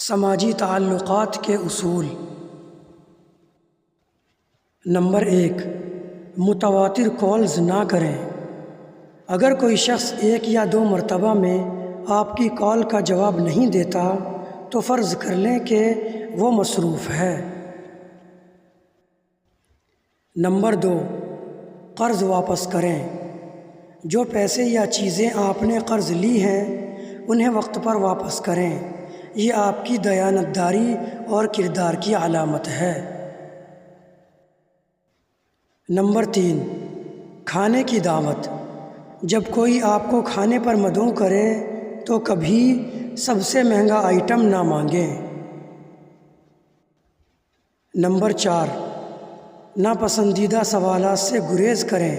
سماجی تعلقات کے اصول۔ نمبر 1، متواتر کالز نہ کریں۔ اگر کوئی شخص 1 یا 2 مرتبہ میں آپ کی کال کا جواب نہیں دیتا تو فرض کر لیں کہ وہ مصروف ہے۔ نمبر 2، قرض واپس کریں۔ جو پیسے یا چیزیں آپ نے قرض لی ہیں انہیں وقت پر واپس کریں، یہ آپ کی دیانتداری اور کردار کی علامت ہے۔ نمبر 3، کھانے کی دعوت۔ جب کوئی آپ کو کھانے پر مدعو کرے تو کبھی سب سے مہنگا آئٹم نہ مانگیں۔ نمبر 4، ناپسندیدہ سوالات سے گریز کریں۔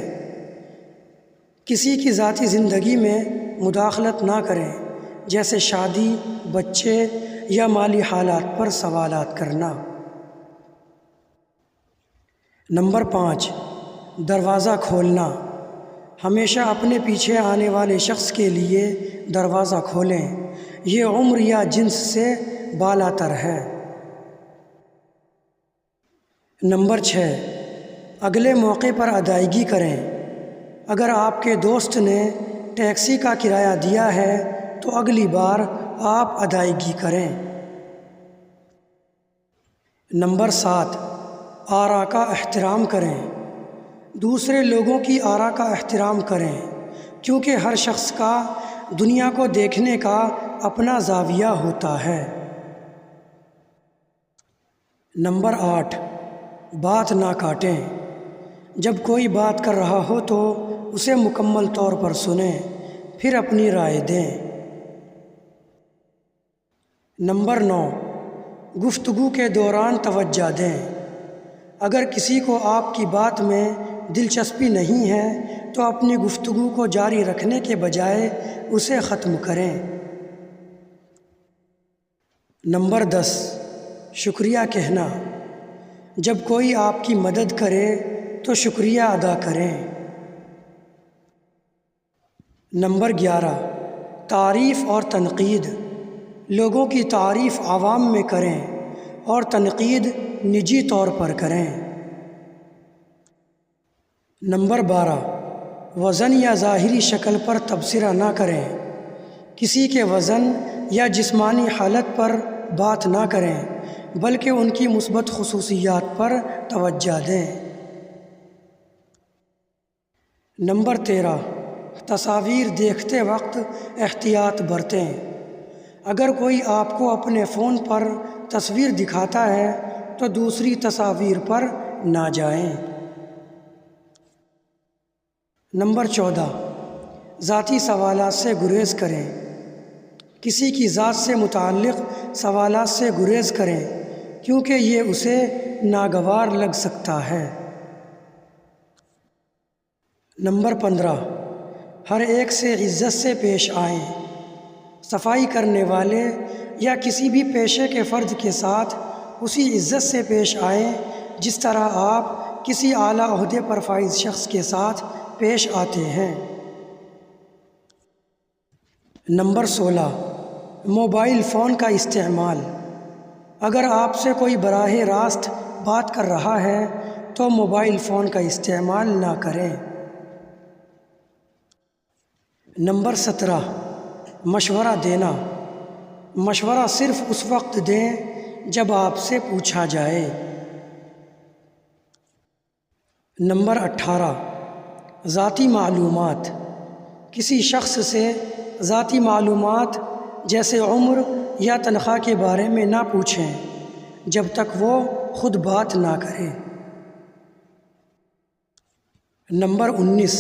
کسی کی ذاتی زندگی میں مداخلت نہ کریں، جیسے شادی، بچے یا مالی حالات پر سوالات کرنا۔ نمبر 5، دروازہ کھولنا۔ ہمیشہ اپنے پیچھے آنے والے شخص کے لیے دروازہ کھولیں، یہ عمر یا جنس سے بالا تر ہے۔ نمبر 6، اگلے موقع پر ادائیگی کریں۔ اگر آپ کے دوست نے ٹیکسی کا کرایہ دیا ہے تو اگلی بار آپ ادائیگی کریں۔ نمبر 7، آراء کا احترام کریں۔ دوسرے لوگوں کی آراء کا احترام کریں، کیونکہ ہر شخص کا دنیا کو دیکھنے کا اپنا زاویہ ہوتا ہے۔ نمبر 8، بات نہ کاٹیں۔ جب کوئی بات کر رہا ہو تو اسے مکمل طور پر سنیں، پھر اپنی رائے دیں۔ نمبر 9، گفتگو کے دوران توجہ دیں۔ اگر کسی کو آپ کی بات میں دلچسپی نہیں ہے تو اپنی گفتگو کو جاری رکھنے کے بجائے اسے ختم کریں۔ نمبر 10، شکریہ کہنا۔ جب کوئی آپ کی مدد کرے تو شکریہ ادا کریں۔ نمبر 11، تعریف اور تنقید۔ لوگوں کی تعریف عوام میں کریں اور تنقید نجی طور پر کریں۔ نمبر 12، وزن یا ظاہری شکل پر تبصرہ نہ کریں۔ کسی کے وزن یا جسمانی حالت پر بات نہ کریں بلکہ ان کی مثبت خصوصیات پر توجہ دیں۔ نمبر 13، تصاویر دیکھتے وقت احتیاط برتیں۔ اگر کوئی آپ کو اپنے فون پر تصویر دکھاتا ہے تو دوسری تصاویر پر نہ جائیں۔ نمبر 14، ذاتی سوالات سے گریز کریں۔ کسی کی ذات سے متعلق سوالات سے گریز کریں کیونکہ یہ اسے ناگوار لگ سکتا ہے۔ نمبر 15، ہر ایک سے عزت سے پیش آئیں۔ صفائی کرنے والے یا کسی بھی پیشے کے فرد کے ساتھ اسی عزت سے پیش آئیں جس طرح آپ کسی اعلیٰ عہدے پر فائز شخص کے ساتھ پیش آتے ہیں۔ نمبر 16، موبائل فون کا استعمال۔ اگر آپ سے کوئی براہ راست بات کر رہا ہے تو موبائل فون کا استعمال نہ کریں۔ نمبر 17، مشورہ دینا۔ مشورہ صرف اس وقت دیں جب آپ سے پوچھا جائے۔ نمبر 18، ذاتی معلومات۔ کسی شخص سے ذاتی معلومات جیسے عمر یا تنخواہ کے بارے میں نہ پوچھیں جب تک وہ خود بات نہ کرے۔ نمبر 19،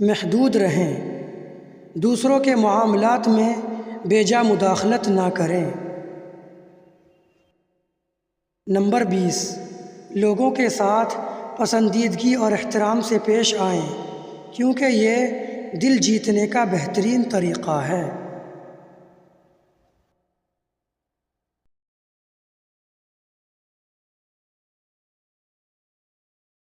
محدود رہیں۔ دوسروں کے معاملات میں بے جا مداخلت نہ کریں۔ نمبر 20، لوگوں کے ساتھ پسندیدگی اور احترام سے پیش آئیں کیونکہ یہ دل جیتنے کا بہترین طریقہ ہے۔